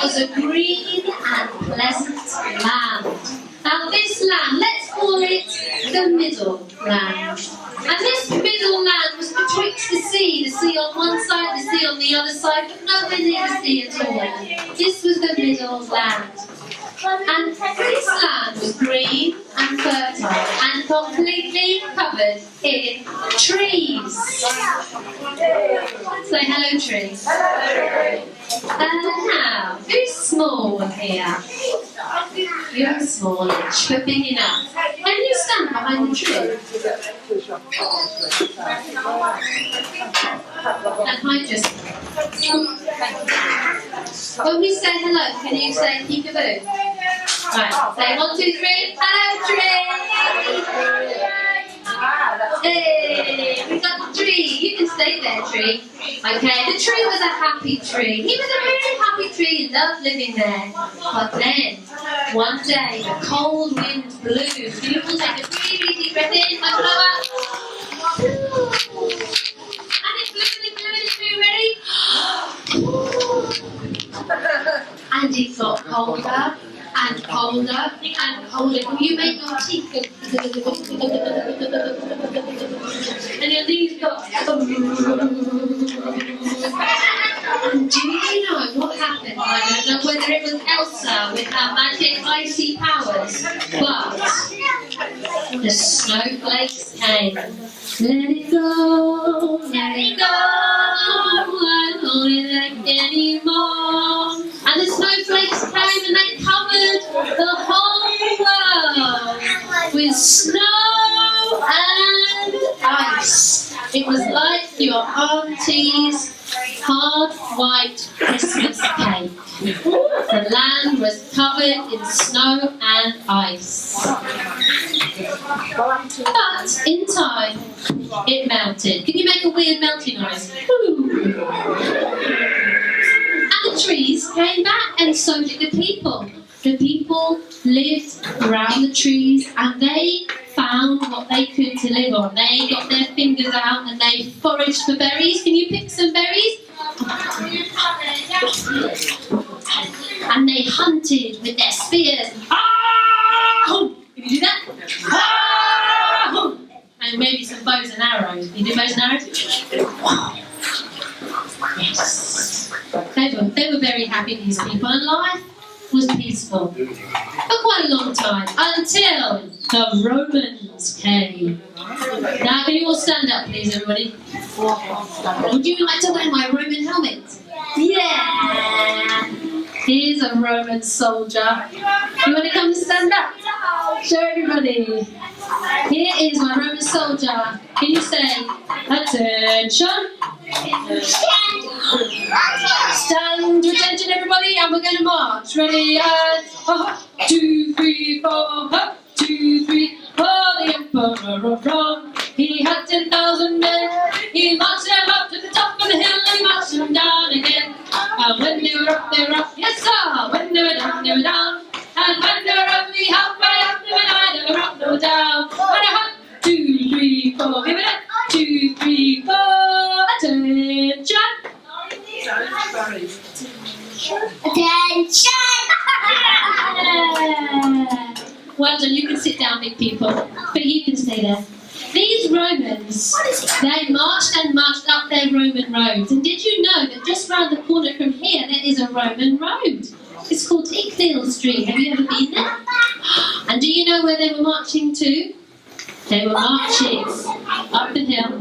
was a green and pleasant land. Now this land, let's call it the Middle Land. And this Middle Land was betwixt the sea on one side, the sea on the other side, but nowhere near the sea at all. This was the Middle Land. And this land was green and fertile and completely covered in trees. Say hello, trees. Now, who's small here? You're smallish, but big enough. Can you stand behind the tree? That might just... When we say hello, can you say peekaboo? Right, say 1, 2, 3. Hello, tree! Hey, we got the tree. You can stay there, tree. Okay, the tree was a happy tree. He was a very happy tree. He loved living there. But then, one day, the cold wind blew. Can you all take a really deep breath in and blow out? And it blew, ready? And it got colder and colder and colder. Will you make your teeth go? And your knees go. And do you know what happened? I don't know whether it was Elsa with her magic icy powers, but the snowflakes came. Let it go, let it go, I don't hold it back anymore. And the snowflakes came and they covered the whole world with snow and ice. It was like your auntie's hard white Christmas cake. The land was covered in snow and ice. But in time, it melted. Can you make a weird melting noise? And the trees came back, and so did the people. The people lived around the trees, and they found what they could to live on. They got their fingers out and they foraged for berries. Can you pick some berries? And they hunted with their spears. Ah! Can you do that? Ah! And maybe some bows and arrows. Can you do bows and arrows? Yes. They were very happy, these people, and life was peaceful for quite a long time, until the Romans came. Now, can you all stand up, please, everybody? Would you like to wear my Roman helmet? Yeah! Here's a Roman soldier. You want to come and stand up? Show everybody. Here is my Roman soldier. Can you say, attention? Stand to attention, everybody, and we're going to march. Ready? 2, 3, 4. 2, 3, 4. The Emperor of Rome. He had 10,000 men. He marched them up to the top of the hill, and he marched them down again. And when they were up, they were up. Yes, sir. When they were down, they were down. And when they were only halfway up, they were down. They were up, they were down. And 2, 3, 4. Give it up. 2, 3, 4. Attention. Attention. Well done. You can sit down, big people, but you can stay there. These Romans, they marched and marched up their Roman roads. And did you know that just round the corner from here, there is a Roman road? It's called Icknield Street. Have you ever been there? And do you know where they were marching to? They were marching up the hill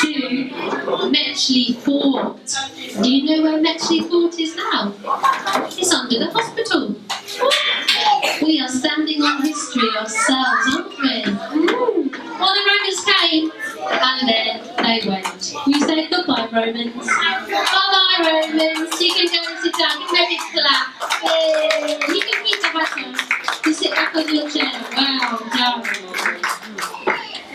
to Metchley Fort. Do you know where Metchley Fort is now? It's under the hospital. We are standing on history ourselves, aren't we? Well, the Romans came, and then they went. We say goodbye, Romans. Bye-bye, Romans. You can go and sit down. You can maybe clap. You can keep the hat on. You sit back on your chair. Well done.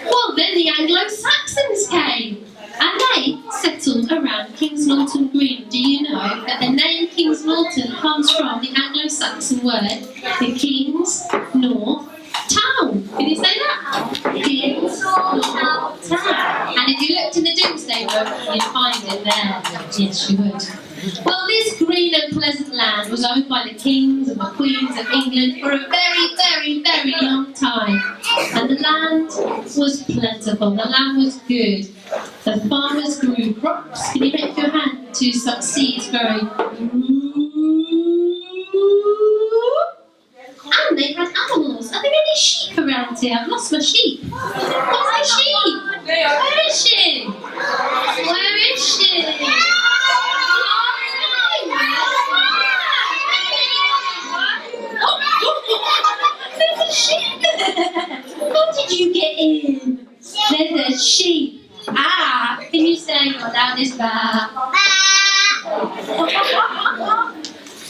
Well, then the Anglo-Saxons came, and they settled around Kings Norton Green. Do you know that the name Kings Norton comes from the Anglo-Saxon word, the King's North Town? Can you say that? King's North Town. And if you looked in the Domesday Book, you'd find it there. Yes, you would. Well, this green and pleasant land was owned by the kings and the queens of England for a very, very, very long time. And the land was plentiful, the land was good. The farmers grew crops. Can you make your hand to some seeds growing? And they had animals. Are there any sheep around here? I've lost my sheep. Where's my sheep? Where is she? Where is she? There's a sheep there. How did you get in? There's a sheep. Ah, can you say your loudest ba?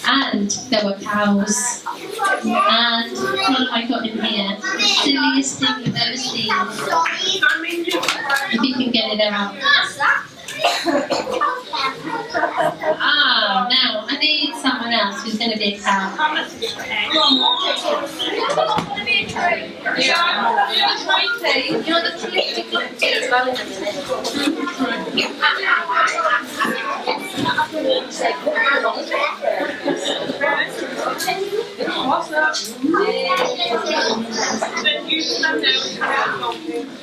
And there were cows. And what have I got in here? Silliest thing you've ever seen. If you can get it out. Ah, now I need someone else who's going to be a cow. You're the political as well in a minute.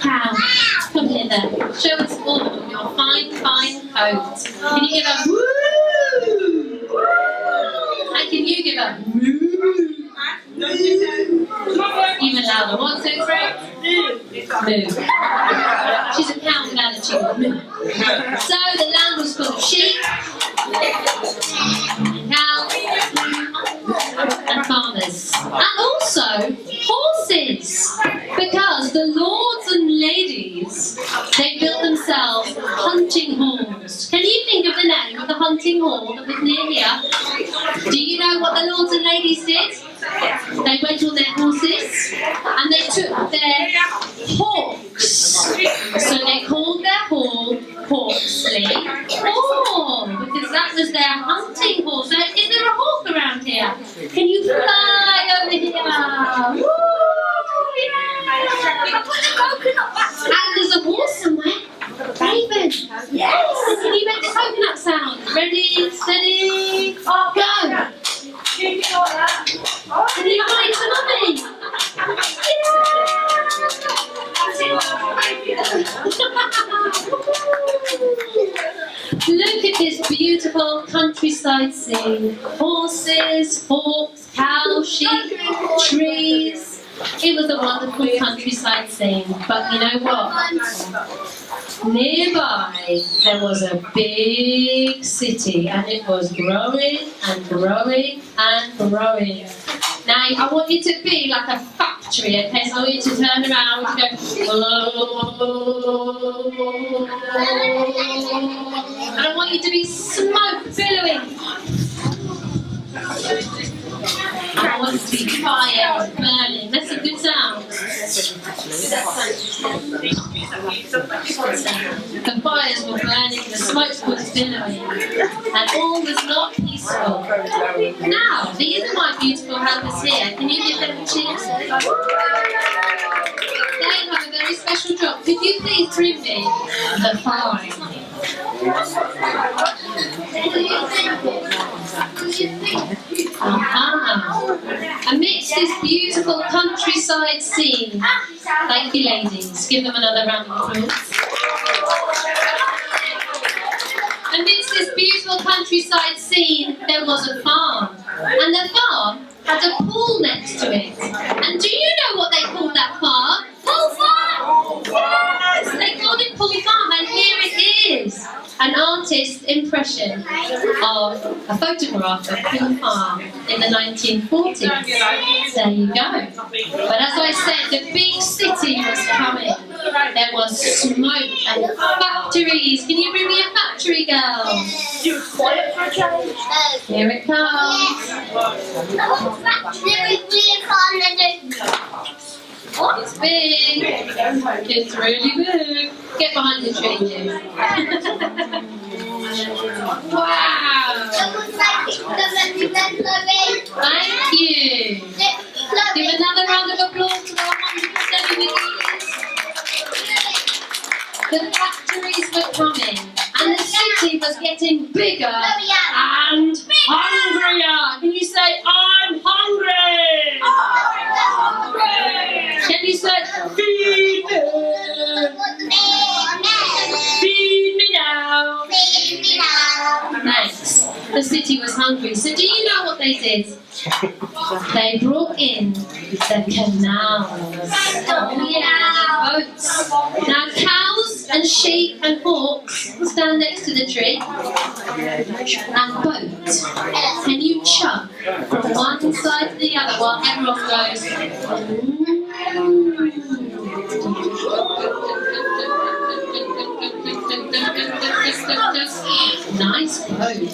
Cow, come here then. Show us all your fine, fine coat. Can you give a woo? And can you give a woo? Even louder. 1, 2, 3. Moo. She's a cow without a chicken. So the land was full of sheep, cows, and farmers. And also horses. Because the lords and ladies, they built themselves hunting halls. Can you think of the name of the hunting hall that was near here? Do you know what the lords and ladies did? They went on their horses and they took their hawks. So they called their hall Hawksley Hall because that was their hunting hall. So is there a hawk around here? Can you fly over here? Woo! And there's a horse somewhere. Raven. Yes. Can you make the coconut sound? Ready, steady, go. Can you write to Mummy? Look at this beautiful countryside scene. Horses, hawks, cows, sheep, trees. It was a wonderful countryside scene, but you know what? Nearby there was a big city and it was growing and growing and growing. Now I want you to be like a factory, okay? So I want you to turn around and go, and I want you to be smoke billowing. I want it to be fire burning. That's a good sound. The fires were burning, the smoke was billowing, and all was not peaceful. Now, these are my beautiful helpers here. Can you give them a cheer? They have a very special job. Could you please bring me the fire? Amidst this beautiful countryside scene, thank you ladies, give them another round of applause. Amidst this beautiful countryside scene, there was a farm, and the farm had a pool next to it. And do you know what they called that farm? Pool Farm! Yes! They called it Pool Farm, and here it is. An artist's impression of a photograph of Pool Farm in the 1940s. There you go. But as I said, the big city was coming. There was smoke and factories. Can you bring me a factory, girl? Here it comes. It's big. It's really big. Get behind the changes. Wow. Thank you. Give another round of applause to our 107 McGee's. The factories were coming and the city was getting bigger and thanks. The city was hungry. So do you know what they did? They brought in the canals. Oh yeah, the boats. Now cows and sheep and hawks stand next to the tree. And boat. Can you chug from one side to the other while everyone goes, nice boat.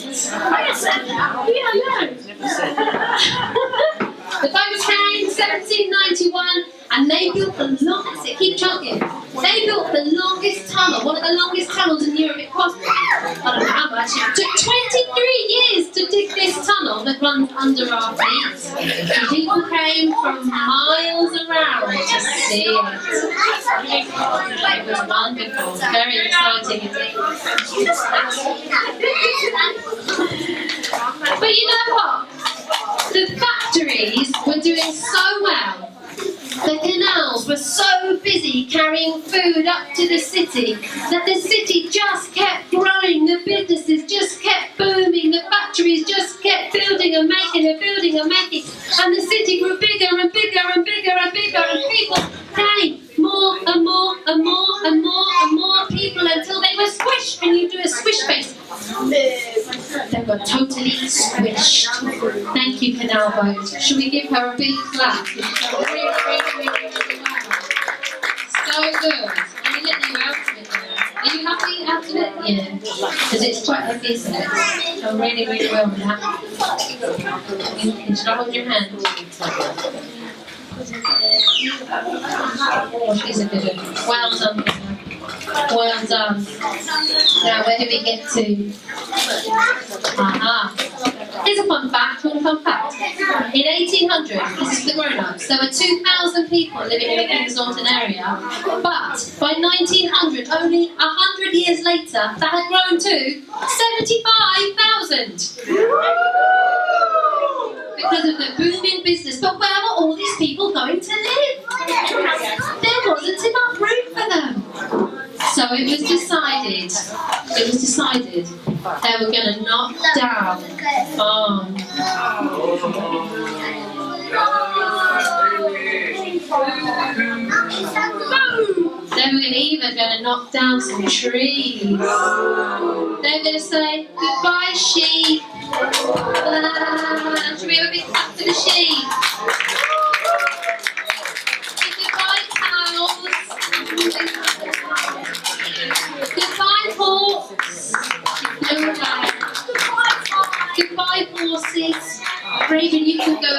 The boat came 1791 and they built the longest, keep chugging, they built the longest tunnel, one of the longest tunnels in Europe. It cost, I don't know how much, it took 23 years to dig this tunnel that runs under our feet. And people came from miles around to see it. It was wonderful, very exciting indeed. But you know what? The factories were doing so well. The canals were so busy carrying food up to the city that the city just kept growing, the businesses just kept booming, the factories just kept building and making and building and making, and the city grew bigger and bigger and bigger and bigger, and people came, more and more and more and more and more people, until they were squished. Can you do a squish face? They were totally squished. Thank you, Canal Boat. Should we give her a big clap? Really well. So good. Let me let you out of it now. Are you happy out of it? Yeah. Because it's quite heavy, isn't it? So really, really well with that. You should hold your hand. Oh, she's a good one. Well done. Well done. Now, where do we get to? Aha. Here's a fun fact. Want a fun fact? In 1800, this is the grown-ups, there were 2,000 people living in the Kings Norton area. But by 1900, only 100 years later, that had grown to 75,000. Because of the booming business. But where were all these people going to live? There wasn't enough room for them. So it was decided they were going to knock down farms. They were even going to knock down some trees. They were going to say, goodbye sheep. Should we have a big clap for the sheep? Goodbye cows. Goodbye horse. Goodbye horses. Raven, you can go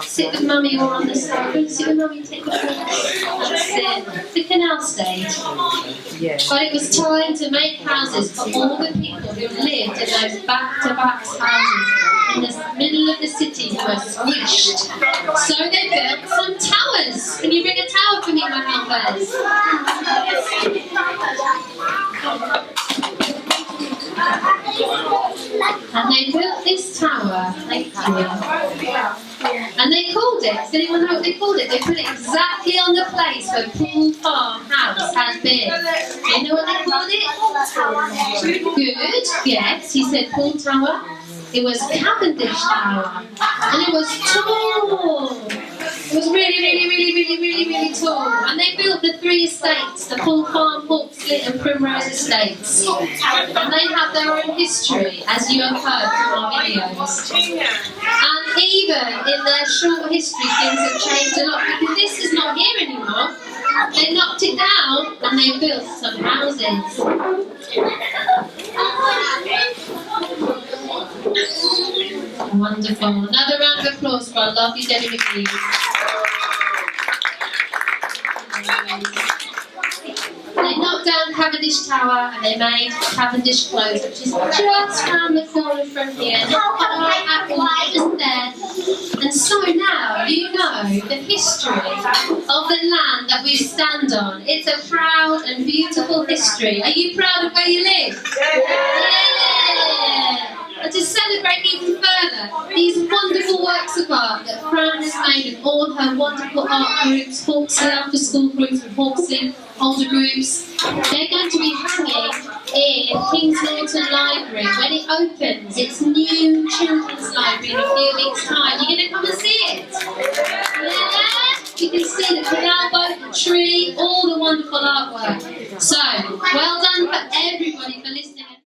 sit with Mummy or on the side. Sit with Mummy and take the horse. That's it. The canal stayed. But it was time to make houses for all the people who lived in those back-to-back houses in the middle of the city who were squished. So they built some towers. Can you bring a tower for me, my helpers? And they built this tower, thank you. And they called it, does anyone know what they called it? They put it exactly on the place where Poole Farm House had been. Do you know what they called it? Good, yes, he said Poole Tower. It was Cavendish Tower. And it was tall. It was really tall. And they built the 3 estates, the Poole Farm, Hawkslit and Primrose estates. And they have their own history, as you have heard from our videos. And even in their short history, things have changed a lot, because this is not here anymore. They knocked it down and they built some houses. Wonderful. Another round of applause for our lovely Debbie McGee. They knocked down Cavendish Tower and they made Cavendish Close, which is just round the corner from here. Just there. And so now you know the history of the land that we stand on. It's a proud and beautiful history. Are you proud of where you live? Yeah! And to celebrate even further, these wonderful works of art that Fran has made with all her wonderful art groups, Hawkslit after school groups with Hawkslit, older groups, they're going to be hanging in Kings Norton Library when it opens its new children's library in a few weeks' time. You're going to come and see it? Yeah? You can see the canal boat, the tree, all the wonderful artwork. So, well done for everybody for listening.